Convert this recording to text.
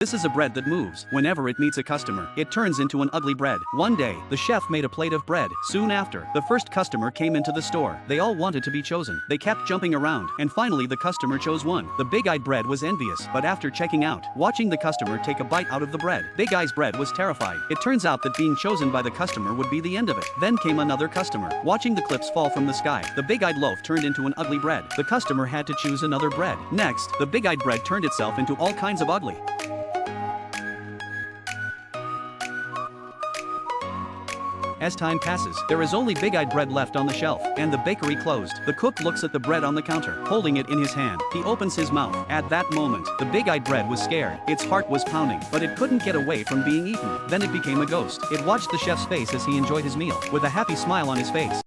This is a bread that moves. Whenever it meets a customer, it turns into an ugly bread. One day, the chef made a plate of bread. Soon after, the first customer came into the store. They all wanted to be chosen. They kept jumping around, and finally the customer chose one. The big-eyed bread was envious, but after checking out, watching the customer take a bite out of the bread, Big Eye's bread was terrified. It turns out that being chosen by the customer would be the end of it. Then came another customer. Watching the clips fall from the sky, the big-eyed loaf turned into an ugly bread. The customer had to choose another bread. Next, the big-eyed bread turned itself into all kinds of ugly. As time passes, there is only big-eyed bread left on the shelf, and the bakery closed. The cook looks at the bread on the counter, holding it in his hand. He opens his mouth. At that moment, the big-eyed bread was scared. Its heart was pounding, but it couldn't get away from being eaten. Then it became a ghost. It watched the chef's face as he enjoyed his meal, with a happy smile on his face.